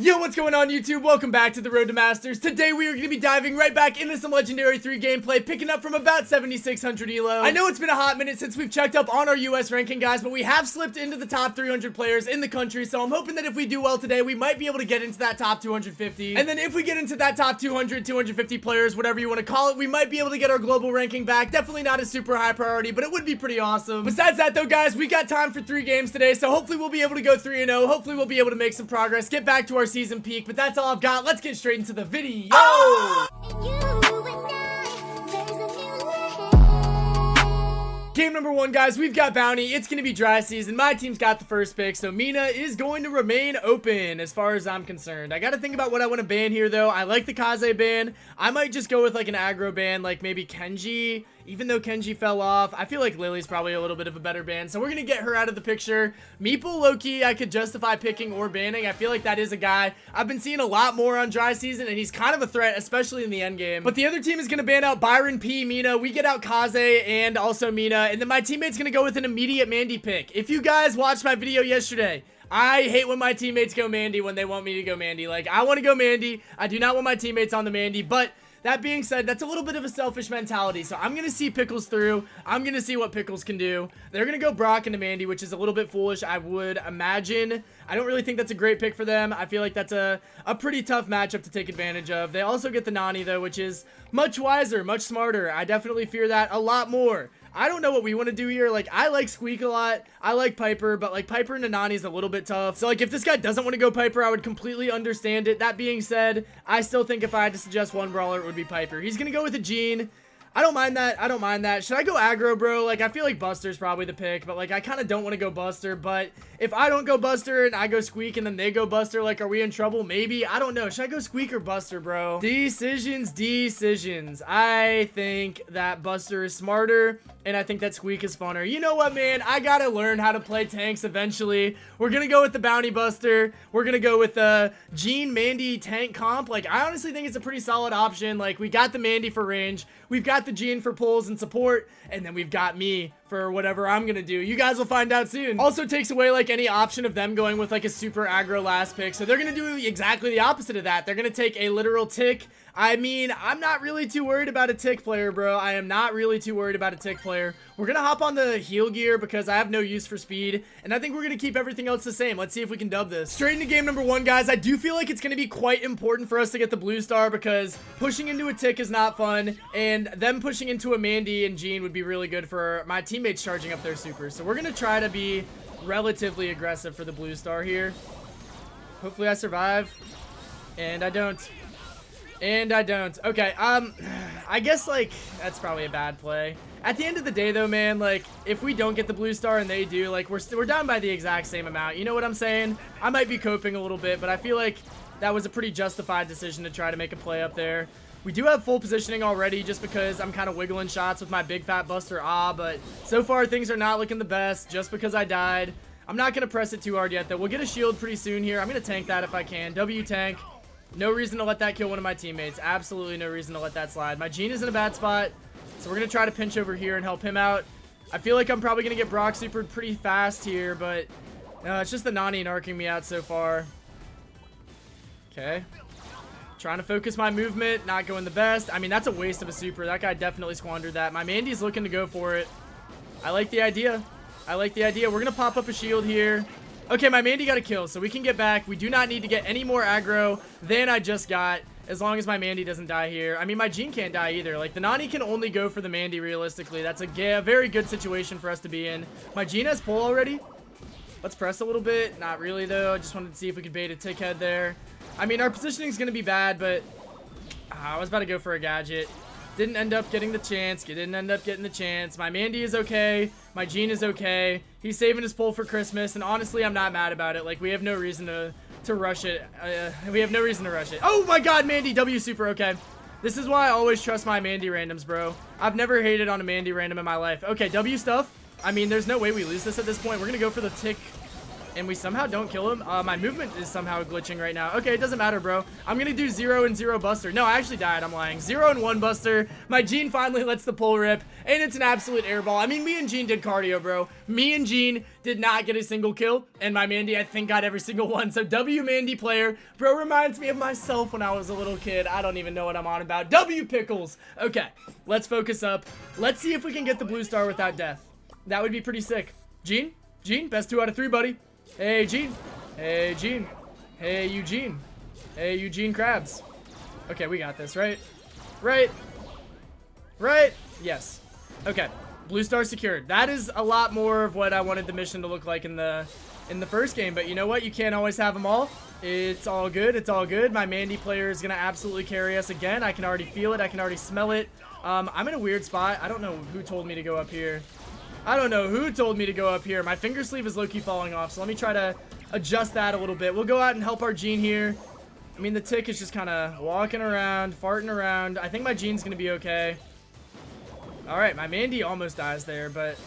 Yo, what's going on YouTube? Welcome back to the Road to Masters. Today we are going to be diving right back into some Legendary 3 gameplay, picking up from about 7,600 elo. I know it's been a hot minute since we've checked up on our US ranking, guys, but we have slipped into the top 300 players in the country, so I'm hoping that if we do well today, we might be able to get into that top 250. And then if we get into that top 200, 250 players, whatever you want to call it, we might be able to get our global ranking back. Definitely not a super high priority, but it would be pretty awesome. Besides that though, guys, we got time for 3 games today, so hopefully we'll be able to go 3-0. Hopefully we'll be able to make some progress, get back to our season peak, but that's all I've got. Let's get straight into the video. Game number 1, guys, we've got Bounty. It's going to be dry season. My team's got the first pick, so Mina is going to remain open as far as I'm concerned. I got to think about what I want to ban here, though. I like the Kaze ban. I might just go with like an aggro ban, like maybe Kenji. Even though Kenji fell off, I feel like Lily's probably a little bit of a better ban, so we're going to get her out of the picture. Meeple, low-key, I could justify picking or banning. I feel like that is a guy I've been seeing a lot more on dry season, and he's kind of a threat, especially in the end game. But the other team is going to ban out Byron P, Mina. We get out Kaze and also Mina, and then my teammate's going to go with an immediate Mandy pick. If you guys watched my video yesterday, I hate when my teammates go Mandy when they want me to go Mandy. Like, I want to go Mandy. I do not want my teammates on the Mandy, but that being said, that's a little bit of a selfish mentality, so I'm going to see Pickles through. I'm going to see what Pickles can do. They're going to go Brock into Mandy, which is a little bit foolish, I would imagine. I don't really think that's a great pick for them. I feel like that's a pretty tough matchup to take advantage of. They also get the Nani, though, which is much wiser, much smarter. I definitely fear that a lot more. I don't know what we want to do here. Like, I like Squeak a lot. I like Piper, but like Piper and Nani is a little bit tough. So like if this guy doesn't want to go Piper, I would completely understand it. That being said, I still think if I had to suggest one brawler, it would be Piper. He's going to go with a Jean. I don't mind that. I don't mind that. Should I go aggro, bro? Like, I feel like Buster's probably the pick, but like I kind of don't want to go Buster. But if I don't go Buster and I go Squeak and then they go Buster, like, are we in trouble? Maybe. I don't know. Should I go Squeak or Buster, bro? Decisions. I think that Buster is smarter, and I think that Squeak is funner. You know what, man? I gotta learn how to play tanks eventually. We're gonna go with the Bounty Buster. We're gonna go with the Jean Mandy tank comp. Like, I honestly think it's a pretty solid option. Like, we got the Mandy for range. We've got the Jean for pulls and support, and then we've got me for whatever I'm gonna do. You guys will find out soon. Also takes away like any option of them going with like a super aggro last pick, so they're gonna do exactly the opposite of that. They're gonna take a literal tick. I mean, I'm not really too worried about a tick player, bro. I am not really too worried about a tick player. We're gonna hop on the heal gear because I have no use for speed, and I think we're gonna keep everything else the same. Let's see if we can dub this. Straight into game number 1, guys. I do feel like it's gonna be quite important for us to get the blue star because pushing into a tick is not fun, and them pushing into a Mandy and Jean would be really good for my teammates charging up their supers. So we're gonna try to be relatively aggressive for the blue star here. Hopefully I survive, and I don't. And I don't. Okay, I guess, like, that's probably a bad play. At the end of the day, though, man, like, if we don't get the blue star and they do, like, we're down by the exact same amount. You know what I'm saying? I might be coping a little bit, but I feel like that was a pretty justified decision to try to make a play up there. We do have full positioning already just because I'm kind of wiggling shots with my big fat Buster, but so far things are not looking the best just because I died. I'm not going to press it too hard yet, though. We'll get a shield pretty soon here. I'm going to tank that if I can. W tank. No reason to let that kill one of my teammates. Absolutely no reason to let that slide. My Jean is in a bad spot, so we're going to try to pinch over here and help him out. I feel like I'm probably going to get Brock supered pretty fast here, but it's just the Nani narking me out so far. Okay. Trying to focus my movement, not going the best. I mean, that's a waste of a super. That guy definitely squandered that. My Mandy's looking to go for it. I like the idea. I like the idea. We're going to pop up a shield here. Okay, my Mandy got a kill, so we can get back. We do not need to get any more aggro than I just got, as long as my Mandy doesn't die here. I mean, my Jean can't die either. Like, the Nani can only go for the Mandy, realistically. That's a very good situation for us to be in. My Jean has pull already. Let's press a little bit. Not really, though. I just wanted to see if we could bait a tick head there. I mean, our positioning is going to be bad, but I was about to go for a gadget. Didn't end up getting the chance. Didn't end up getting the chance. My Mandy is okay. My Jean is okay. He's saving his pull for Christmas, and honestly, I'm not mad about it. Like, we have no reason to rush it. We have no reason to rush it. Oh my god, Mandy, W super, okay. This is why I always trust my Mandy randoms, bro. I've never hated on a Mandy random in my life. Okay, W stuff. I mean, there's no way we lose this at this point. We're going to go for the tick and we somehow don't kill him. My movement is somehow glitching right now. Okay, it doesn't matter, bro. I'm gonna do 0 and 0 buster. No, I actually died. I'm lying. 0 and 1 buster. My Gene finally lets the pull rip, and it's an absolute airball. I mean, me and Gene did cardio, bro. Me and Gene did not get a single kill, and my Mandy, I think, got every single one. So W Mandy player. Bro reminds me of myself when I was a little kid. I don't even know what I'm on about. W Pickles. Okay, let's focus up. Let's see if we can get the blue star without death. That would be pretty sick. Gene? Gene, best 2 out of 3, buddy. Hey, Gene. Hey, Gene. Hey, Eugene. Hey, Eugene Krabs. Okay, we got this, right? Right? Right? Yes. Okay. Blue star secured. That is a lot more of what I wanted the mission to look like in the first game, but you know what? You can't always have them all. It's all good. It's all good. My Mandy player is going to absolutely carry us again. I can already feel it. I can already smell it. I'm in a weird spot. I don't know who told me to go up here. I don't know who told me to go up here. My finger sleeve is low-key falling off, so let me try to adjust that a little bit. We'll go out and help our Gene here. I mean, the tick is just kind of walking around, farting around. I think my Gene's going to be okay. All right, my Mandy almost dies there, but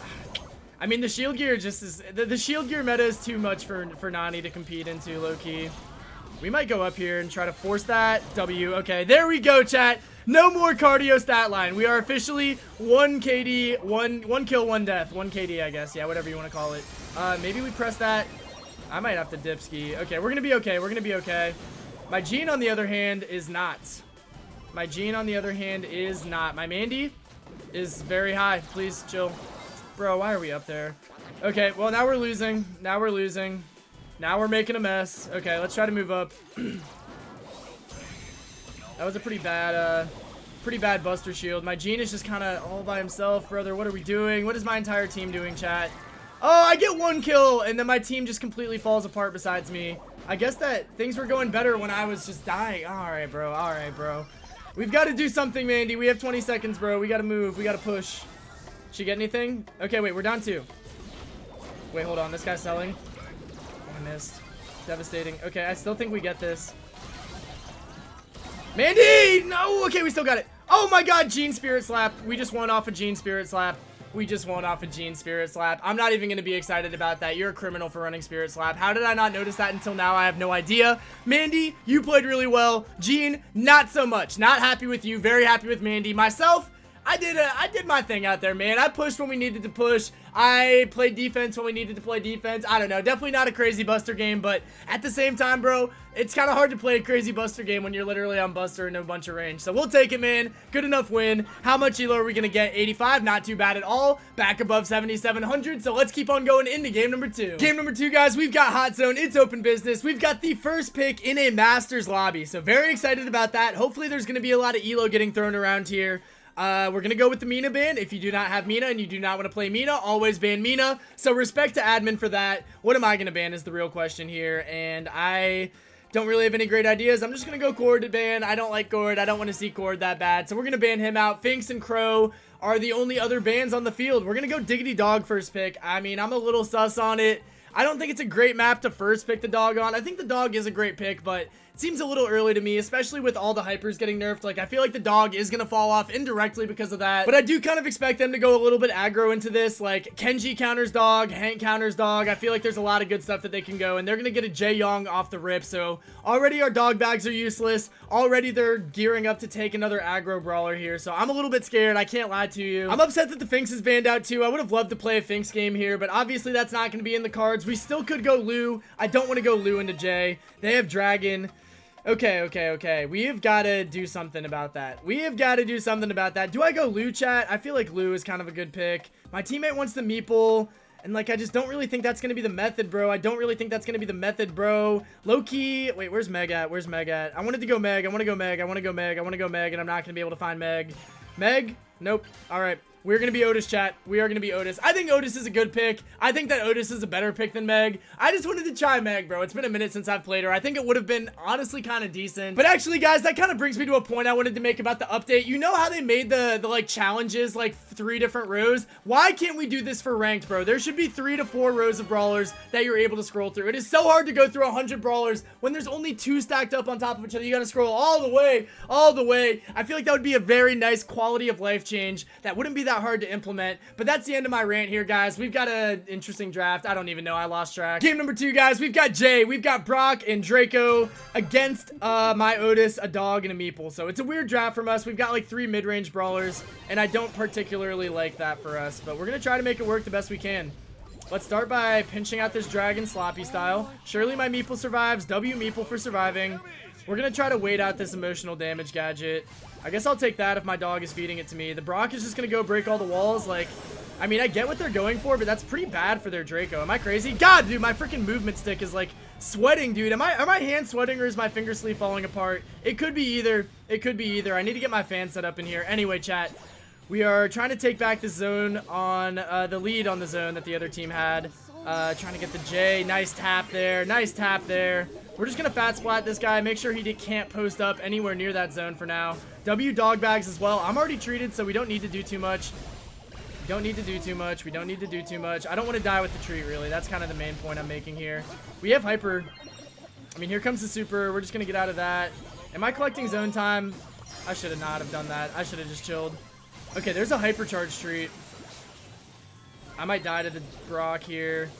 I mean, the shield gear just is... The shield gear meta is too much for Nani to compete into, low-key. We might go up here and try to force that. W. Okay, there we go, chat. No more cardio stat line. We are officially 1 KD, one kill, 1 death. 1 KD, I guess. Yeah, whatever you want to call it. Maybe we press that. I might have to dip ski. Okay, we're going to be okay. We're going to be okay. My Gene, on the other hand, is not. My Gene, on the other hand, is not. My Mandy is very high. Please, chill. Bro, why are we up there? Okay, well, now we're losing. Now we're losing. Now we're making a mess. Okay, let's try to move up. That was a pretty bad buster shield. My Gene is just kind of all by himself, brother. What are we doing? What is my entire team doing, chat? Oh, I get 1 kill, and then my team just completely falls apart besides me. I guess that things were going better when I was just dying. All right, bro. All right, bro. We've got to do something, Mandy. We have 20 seconds, bro. We got to move. We got to push. She get anything? Okay, wait. We're down 2. Wait, hold on. This guy's selling. Oh, I missed. Devastating. Okay, I still think we get this. Mandy! No! Okay, we still got it. Oh my god, Gene Spirit Slap. We just won off a Gene Spirit Slap. We just won off a Gene Spirit Slap. I'm not even going to be excited about that. You're a criminal for running Spirit Slap. How did I not notice that until now? I have no idea. Mandy, you played really well. Gene, not so much. Not happy with you. Very happy with Mandy. Myself, I did my thing out there, man. I pushed when we needed to push. I played defense when we needed to play defense. I don't know. Definitely not a crazy Buster game, but at the same time, bro, it's kind of hard to play a crazy Buster game when you're literally on Buster and a bunch of range. So we'll take it, man. Good enough win. How much elo are we going to get? 85. Not too bad at all. Back above 7,700. So let's keep on going into game number 2. Game number 2, guys. We've got Hot Zone. It's open business. We've got the first pick in a Masters lobby. So very excited about that. Hopefully there's going to be a lot of elo getting thrown around here. We're going to go with the Mina ban. If you do not have Mina and you do not want to play Mina, always ban Mina. So respect to admin for that. What am I going to ban is the real question here. And I don't really have any great ideas. I'm just going to go Cord ban. I don't like Cord. I don't want to see Cord that bad. So we're going to ban him out. Finks and Crow are the only other bans on the field. We're going to go Diggity Dog first pick. I mean, I'm a little sus on it. I don't think it's a great map to first pick the dog on. I think the dog is a great pick, but it seems a little early to me, especially with all the hypers getting nerfed. Like, I feel like the dog is going to fall off indirectly because of that. But I do kind of expect them to go a little bit aggro into this. Like, Kenji counters dog, Hank counters dog. I feel like there's a lot of good stuff that they can go. And they're going to get a Jae Young off the rip. So, already our dog bags are useless. Already they're gearing up to take another aggro brawler here. So, I'm a little bit scared. I can't lie to you. I'm upset that the Finks is banned out too. I would have loved to play a Finks game here. But obviously, that's not going to be in the cards. We still could go Lou. I don't want to go Lou into Jae. They have Dragon. Okay. We have got to do something about that. Do I go Lou, chat? I feel like Lou is kind of a good pick. My teammate wants the Meeple. And, like, I just don't really think that's going to be the method, bro. Low-key. Wait, where's Meg at? I wanted to go Meg. I want to go Meg. And I'm not going to be able to find Meg. Meg? Nope. All right. We're going to be Otis, chat. We are going to be Otis. I think Otis is a good pick. I think that Otis is a better pick than Meg. I just wanted to try Meg, bro. It's been a minute since I've played her. I think it would have been honestly kind of decent. But actually, guys, that kind of brings me to a point I wanted to make about the update. You know how they made the like, challenges, like, 3 different rows? Why can't we do this for ranked, bro? There should be 3 to 4 rows of brawlers that you're able to scroll through. It is so hard to go through 100 brawlers when there's only 2 stacked up on top of each other. You got to scroll all the way. I feel like that would be a very nice quality of life change. That wouldn't be that that hard to implement. But that's the end of my rant here, guys. We've got an interesting draft. I don't even know. I lost track. Game number 2, guys. We've got Jay. We've got Brock and Draco against my Otis, a dog, and a meeple. So it's a weird draft from us. We've got like 3 mid-range brawlers, and I don't particularly like that for us. But we're going to try to make it work the best we can. Let's start by pinching out this dragon sloppy style. Surely my meeple survives. W meeple for surviving. We're going to try to wait out this emotional damage gadget. I guess I'll take that if my dog is feeding it to me. The Brock is just going to go break all the walls. Like, I mean, I get what they're going for, but that's pretty bad for their Draco. Am I crazy? God, dude, my freaking movement stick is like sweating, dude. Are my hands sweating or is my finger sleeve falling apart? It could be either. It could be either. I need to get my fan set up in here. Anyway, chat. We are trying to take back the zone on the lead on the zone that the other team had. Trying to get the J. Nice tap there. Nice tap there. We're just going to fat splat this guy. Make sure he can't post up anywhere near that zone for now. W dog bags as well. I'm already treated, so we don't need to do too much. We don't need to do too much. We don't need to do too much. I don't want to die with the treat, really. That's kind of the main point I'm making here. We have hyper. I mean, here comes the super. We're just going to get out of that. Am I collecting zone time? I should have not have done that. I should have just chilled. Okay, there's a hypercharge treat. I might die to the Brock here.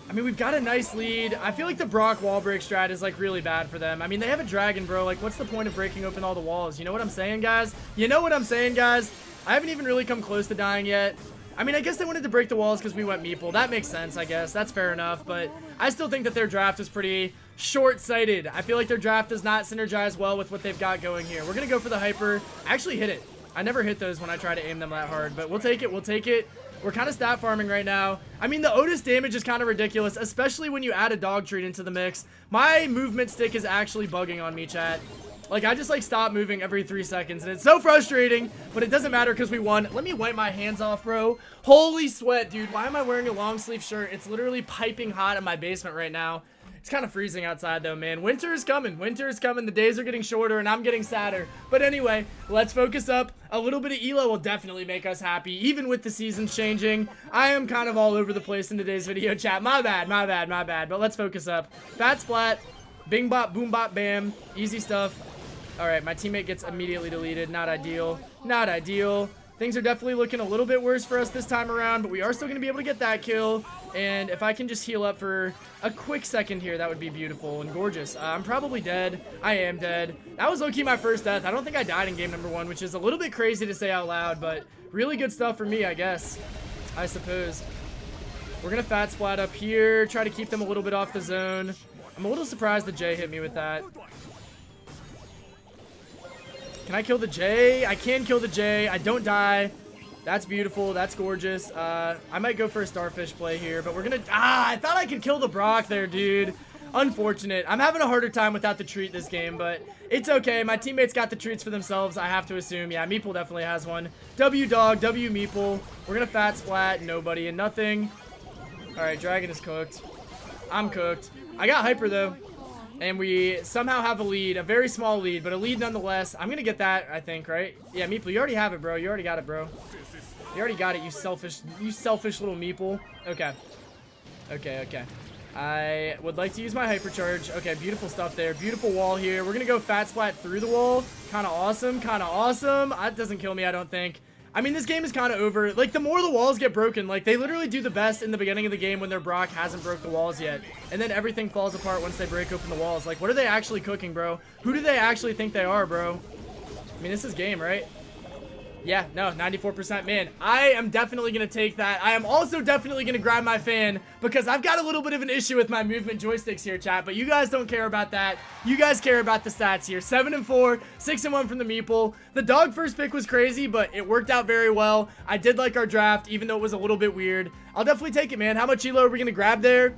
I mean, we've got a nice lead. I feel like the Brock wall break strat is like really bad for them. I mean, they have a dragon, bro. Like, what's the point of breaking open all the walls? You know what I'm saying, guys? You know what I'm saying, guys? I haven't even really come close to dying yet. I mean, I guess they wanted to break the walls because we went meeple. That makes sense, I guess. That's fair enough. But I still think that their draft is pretty short-sighted. I feel like their draft does not synergize well with what they've got going here. We're going to go for the hyper. I actually hit it. I never hit those when I try to aim them that hard, but we'll take it. We'll take it. We're kind of stat farming right now. I mean, the Otis damage is kind of ridiculous, especially when you add a dog treat into the mix. My movement stick is actually bugging on me, chat. Like, I just, like, stop moving every 3 seconds, and it's so frustrating, but it doesn't matter because we won. Let me wipe my hands off, bro. Holy sweat, dude. Why am I wearing a long sleeve shirt? It's literally piping hot in my basement right now. It's kind of freezing outside though, man. Winter is coming. Winter is coming. The days are getting shorter and I'm getting sadder. But anyway, let's focus up. A little bit of elo will definitely make us happy, even with the seasons changing. I am kind of all over the place in today's video, chat. My bad, my bad, my bad. But let's focus up. Fat splat. Bing bop, boom bop, bam. Easy stuff. All right, my teammate gets immediately deleted. Not ideal. Not ideal. Things are definitely looking a little bit worse for us this time around, but we are still going to be able to get that kill. And if I can just heal up for a quick second here, that would be beautiful and gorgeous. I'm probably dead. I am dead. That was low-key my first death. I don't think I died in game number 1, which is a little bit crazy to say out loud, but really good stuff for me, I guess. I suppose. We're going to fat splat up here, try to keep them a little bit off the zone. I'm a little surprised the J hit me with that. Can I kill the J? I can kill the J. I don't die. That's beautiful. That's gorgeous. I might go for a starfish play here, but we're gonna... I thought I could kill the Brock there, dude. Unfortunate. I'm having a harder time without the treat this game, but it's okay. My teammates got the treats for themselves, I have to assume. Yeah, meeple definitely has one. W dog, W meeple. We're gonna fat splat. Nobody and nothing. All right, dragon is cooked. I'm cooked. I got hyper, though. And we somehow have a lead, a very small lead, but a lead nonetheless. I'm going to get that, I think, right? Yeah, meeple, you already have it, bro. You already got it, bro. You already got it, you selfish little meeple. Okay. Okay, okay. I would like to use my hypercharge. Okay, beautiful stuff there. Beautiful wall here. We're going to go fat splat through the wall. Kind of awesome, kind of awesome. That doesn't kill me, I don't think. I mean, this game is kind of over. Like, the more the walls get broken, like, they literally do the best in the beginning of the game when their Brock hasn't broke the walls yet. And then everything falls apart once they break open the walls. Like, what are they actually cooking, bro? Who do they actually think they are, bro? I mean, this is game, right? Yeah, no, 94%. Man, I am definitely going to take that. I am also definitely going to grab my fan because I've got a little bit of an issue with my movement joysticks here, chat. But you guys don't care about that. You guys care about the stats here. 7-4, 6-1 from the meeple. The dog first pick was crazy, but it worked out very well. I did like our draft, even though it was a little bit weird. I'll definitely take it, man. How much elo are we going to grab there?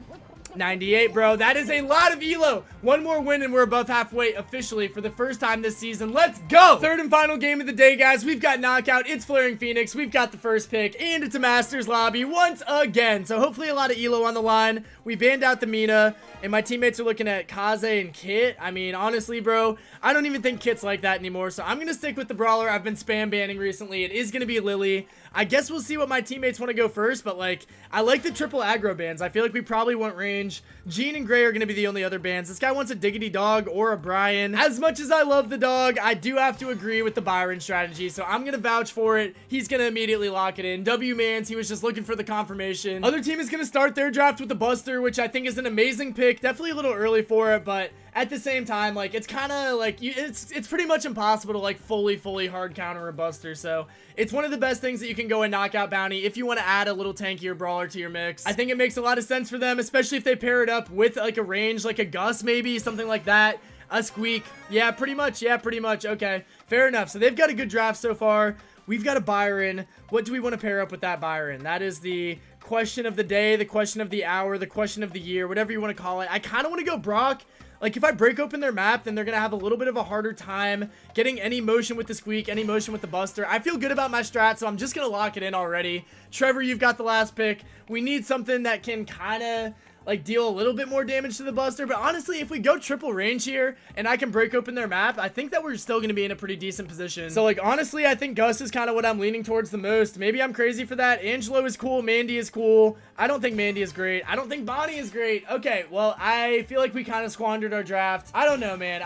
98, bro. That is a lot of elo. One more win and we're above halfway officially for the first time this season. Let's go. Third and final game of the day, guys. We've got knockout. It's Flaring Phoenix. We've got the first pick and it's a Masters lobby once again. So hopefully a lot of elo on the line. We banned out the Mina and my teammates are looking at Kaze and Kit. I mean, honestly, bro, I don't even think Kit's like that anymore. So I'm going to stick with the brawler I've been spam banning recently. It is going to be Lily. I guess we'll see what my teammates want to go first, but like, I like the triple aggro bans. I feel like we probably want range. range. Gene and Gray are going to be the only other bans. This guy wants a Diggity Dog or a Brian. As much as I love the dog, I do have to agree with the Byron strategy, so I'm going to vouch for it. He's going to immediately lock it in. W-Mans, he was just looking for the confirmation. Other team is going to start their draft with the Buster, which I think is an amazing pick. Definitely a little early for it, but at the same time, like, it's kind of like, it's pretty much impossible to, like, fully hard counter a Buster, so it's one of the best things that you can go and knock out Bounty if you want to add a little tankier brawler to your mix. I think it makes a lot of sense for them, especially if they pair it up with, like, a range, like a Gus, maybe, something like that. A Squeak. Yeah, pretty much. Okay, fair enough. So they've got a good draft so far. We've got a Byron. What do we want to pair up with that Byron? That is the question of the day, the question of the hour, the question of the year, whatever you want to call it. I kind of want to go Brock. Like, if I break open their map, then they're going to have a little bit of a harder time getting any motion with the Squeak, any motion with the Buster. I feel good about my strat, so I'm just going to lock it in already. Trevor, you've got the last pick. We need something that can kind of, like, deal a little bit more damage to the Buster. But honestly, if we go triple range here and I can break open their map, I think that we're still going to be in a pretty decent position. So, like, honestly, I think Gus is kind of what I'm leaning towards the most. Maybe I'm crazy for that. Angelo is cool. Mandy is cool. I don't think Mandy is great. I don't think Bonnie is great. Okay, well, I feel like we kind of squandered our draft. I don't know, man.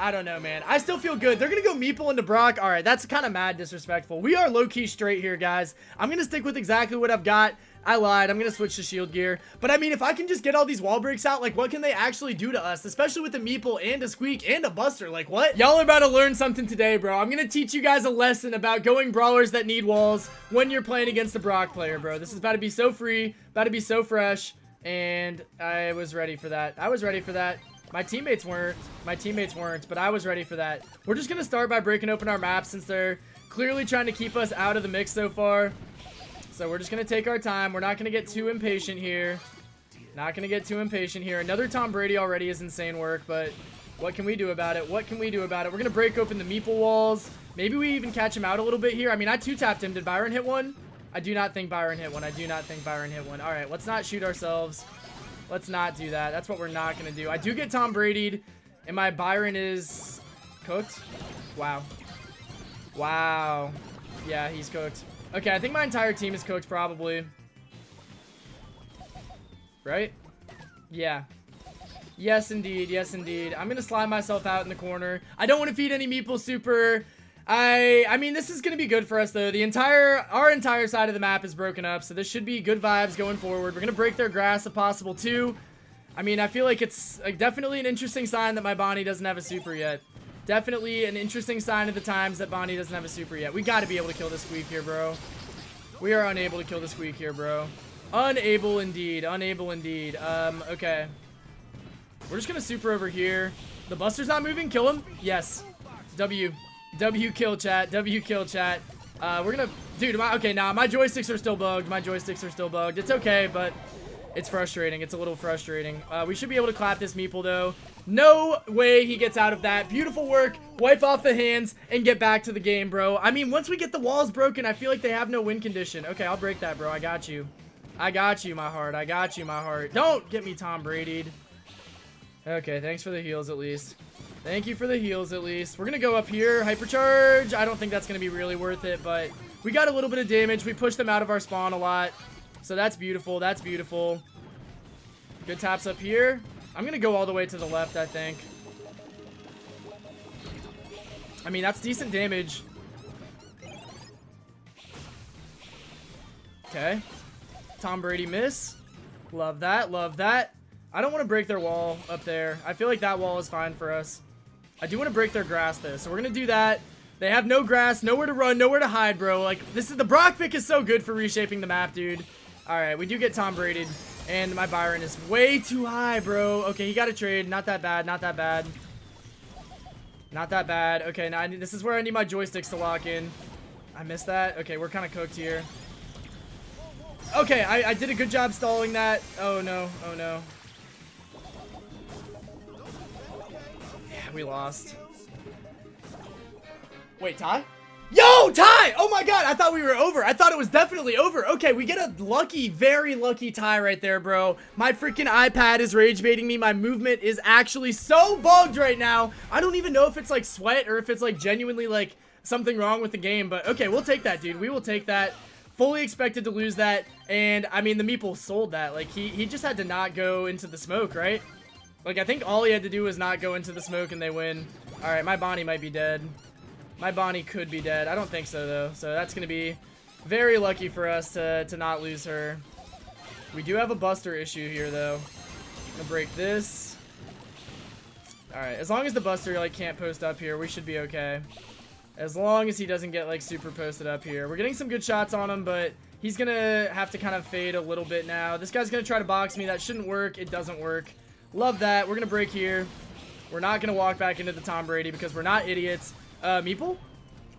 I still feel good. They're going to go Meeple into Brock. All right, that's kind of mad disrespectful. We are low-key straight here, guys. I'm going to stick with exactly what I've got. I lied. I'm going to switch to shield gear. But, I mean, if I can just get all these wall breaks out, like, what can they actually do to us? Especially with a Meeple and a Squeak and a Buster. Like, what? Y'all are about to learn something today, bro. I'm going to teach you guys a lesson about going brawlers that need walls when you're playing against a Brock player, bro. This is about to be so free, about to be so fresh, and I was ready for that. My teammates weren't, but I was ready for that. We're just going to start by breaking open our map since they're clearly trying to keep us out of the mix so far. So we're just going to take our time. We're not going to get too impatient here. Another Tom Brady already is insane work, but what can we do about it? We're going to break open the Meeple walls. Maybe we even catch him out a little bit here. I mean, I two-tapped him. Did Byron hit one? I do not think Byron hit one. All right, let's not shoot ourselves. Let's not do that. That's what we're not going to do. I do get Tom Brady'd, and my Byron is cooked. Wow. Yeah, he's cooked. Okay, I think my entire team is cooked, probably. Right? Yeah. Yes, indeed. I'm going to slide myself out in the corner. I don't want to feed any Meeple super. I mean, this is going to be good for us, though. Our entire side of the map is broken up, so this should be good vibes going forward. We're going to break their grass if possible, too. I mean, I feel like it's definitely an interesting sign that my Bonnie doesn't have a super yet. Definitely an interesting sign of the times that Bonnie doesn't have a super yet. We got to be able to kill this Squeak here, bro. We are unable to kill the Squeak here, bro. Unable indeed. Okay. We're just going to super over here. The Buster's not moving. Kill him. Yes. W kill chat. We're going to... Dude, okay, nah, my joysticks are still bugged. It's okay, but it's frustrating. It's a little frustrating. We should be able to clap this Meeple, though. No way he gets out of that. Beautiful work. Wipe off the hands and get back to the game, bro. I mean, once we get the walls broken, I feel like they have no win condition. Okay, I'll break that, bro. I got you, my heart. Don't get me Tom Brady'd. Okay, thanks for the heals at least. Thank you for the heals at least. We're going to go up here. Hypercharge. I don't think that's going to be really worth it, but we got a little bit of damage. We pushed them out of our spawn a lot. So that's beautiful. Good taps up here. I'm going to go all the way to the left, I think. I mean, that's decent damage. Okay. Tom Brady miss. Love that. I don't want to break their wall up there. I feel like that wall is fine for us. I do want to break their grass, though. So we're going to do that. They have no grass, nowhere to run, nowhere to hide, bro. Like, the Brock pick is so good for reshaping the map, dude. All right, we do get Tom Brady. And my Byron is way too high, bro. Okay, he got a trade. Not that bad. Okay, now this is where I need my joysticks to lock in. I missed that. Okay, we're kind of cooked here. Okay, I did a good job stalling that. Oh, no. Yeah, we lost. Wait, tie? Yo, tie! Oh my god, I thought we were over. I thought it was definitely over. Okay, we get a lucky, very lucky tie right there, bro. My freaking iPad is rage baiting me. My movement is actually so bugged right now. I don't even know if it's like sweat or if it's like genuinely like something wrong with the game, but okay, we'll take that, dude. We will take that. Fully expected to lose that. And, I mean, the meeple sold that. Like, he just had to not go into the smoke, right? Like, I think all he had to do was not go into the smoke and they win. Alright, my Bonnie might be dead. My Bonnie could be dead. I don't think so, though. So that's going to be very lucky for us to not lose her. We do have a Buster issue here, though. I'm going to break this. Alright, as long as the Buster, like, can't post up here, we should be okay. As long as he doesn't get, like, super posted up here. We're getting some good shots on him, but he's going to have to kind of fade a little bit now. This guy's going to try to box me. That shouldn't work. It doesn't work. Love that. We're going to break here. We're not going to walk back into the Tom Brady because we're not idiots. Meeple?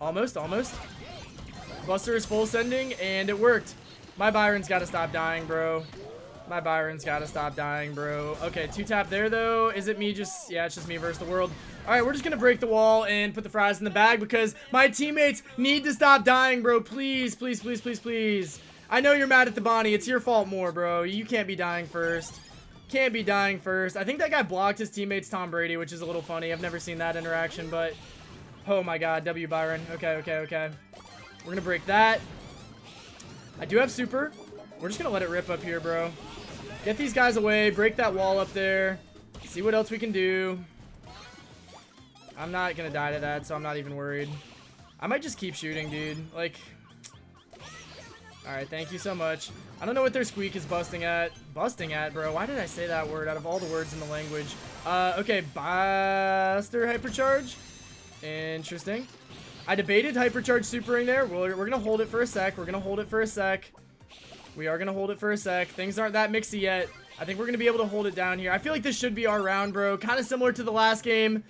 Almost. Buster is full sending, and it worked. My Byron's got to stop dying, bro. My Byron's got to stop dying, bro. Okay, 2-tap there, though. Is it me just... Yeah, it's just me versus the world. All right, we're just going to break the wall and put the fries in the bag because my teammates need to stop dying, bro. Please, please, please, please, please. I know you're mad at the Bonnie. It's your fault more, bro. You can't be dying first. Can't be dying first. I think that guy blocked his teammate's Tom Brady, which is a little funny. I've never seen that interaction, but... Oh, my God. W. Byron. Okay. We're going to break that. I do have super. We're just going to let it rip up here, bro. Get these guys away. Break that wall up there. See what else we can do. I'm not going to die to that, so I'm not even worried. I might just keep shooting, dude. Like... Alright, thank you so much. I don't know what their squeak is busting at. Busting at, bro. Why did I say that word out of all the words in the language? Okay. Buster Hypercharge. Interesting. I debated Hypercharge supering there. We're going to hold it for a sec. We are going to hold it for a sec. Things aren't that mixy yet. I think we're going to be able to hold it down here. I feel like this should be our round, bro. Kind of similar to the last game.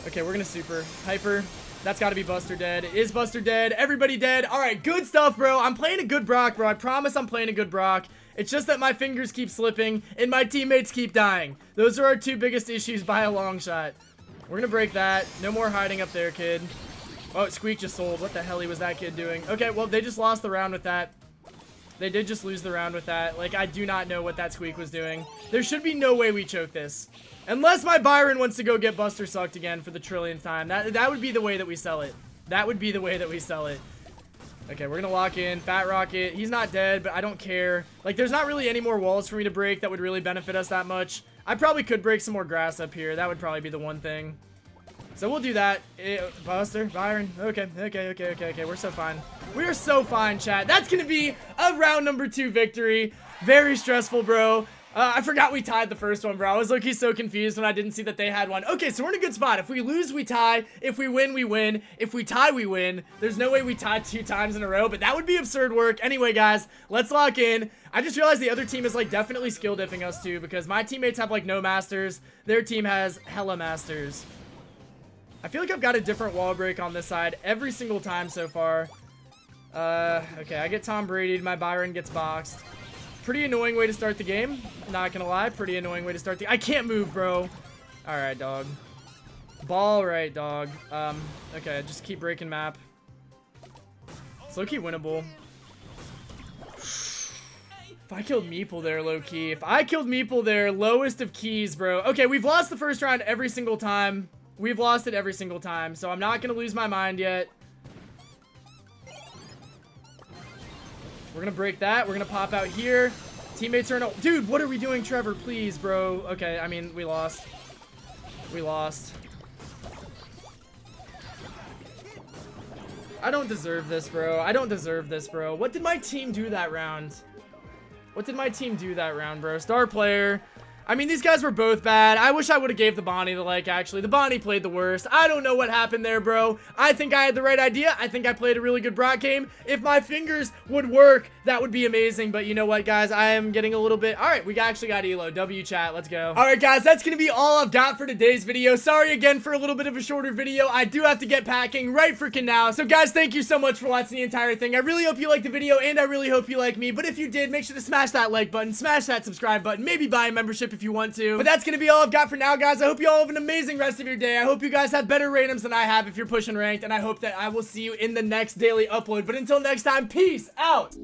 Okay, we're going to super. Hyper. That's got to be Buster dead. It is Buster dead. Everybody dead. All right, good stuff, bro. I'm playing a good Brock, bro. I promise I'm playing a good Brock. It's just that my fingers keep slipping and my teammates keep dying. Those are our two biggest issues by a long shot. We're going to break that. No more hiding up there, kid. Oh, Squeak just sold. What the hell was that kid doing? Okay, well, they just lost the round with that. They did just lose the round with that. Like, I do not know what that Squeak was doing. There should be no way we choke this. Unless my Byron wants to go get Buster sucked again for the trillionth time. That would be the way that we sell it. That would be the way that we sell it. Okay, we're gonna lock in. Fat Rocket. He's not dead, but I don't care. Like, there's not really any more walls for me to break that would really benefit us that much. I probably could break some more grass up here. That would probably be the one thing. So we'll do that. Buster, Byron. Okay. We're so fine. We are so fine, chat. That's gonna be a round number 2 victory. Very stressful, bro. I forgot we tied the first one, bro. I was low-key so confused when I didn't see that they had one. Okay, so we're in a good spot. If we lose, we tie. If we win, we win. If we tie, we win. There's no way we tied 2 times in a row, but that would be absurd work. Anyway, guys, let's lock in. I just realized the other team is, like, definitely skill diffing us, too, because my teammates have, like, no masters. Their team has hella masters. I feel like I've got a different wall break on this side every single time so far. Okay, I get Tom Brady. My Byron gets boxed. Pretty annoying way to start the game. Not gonna lie. Pretty annoying way to start the... I can't move, bro. Alright, dog. Ball right, dog. Okay, just keep breaking map. It's low-key winnable. If I killed Meeple there, low-key. If I killed Meeple there, lowest of keys, bro. Okay, we've lost the first round every single time. We've lost it every single time, so I'm not gonna lose my mind yet. We're gonna break that. We're gonna pop out here. Teammates are in a... Dude, what are we doing, Trevor? Please, bro. Okay, I mean, we lost. We lost. I don't deserve this, bro. I don't deserve this, bro. What did my team do that round? What did my team do that round, bro? Star player. I mean, these guys were both bad. I wish I would have gave the Bonnie the like, actually. The Bonnie played the worst. I don't know what happened there, bro. I think I had the right idea. I think I played a really good Brock game. If my fingers would work, that would be amazing. But you know what, guys? I am getting a little bit... All right, we actually got Elo. W chat. Let's go. All right, guys. That's going to be all I've got for today's video. Sorry again for a little bit of a shorter video. I do have to get packing right freaking now. So, guys, thank you so much for watching the entire thing. I really hope you liked the video, and I really hope you like me. But if you did, make sure to smash that like button, smash that subscribe button, maybe buy a membership if you want to. But that's gonna be all I've got for now, guys. I hope you all have an amazing rest of your day. I hope you guys have better randoms than I have if you're pushing ranked, and I hope that I will see you in the next daily upload. But until next time, peace out.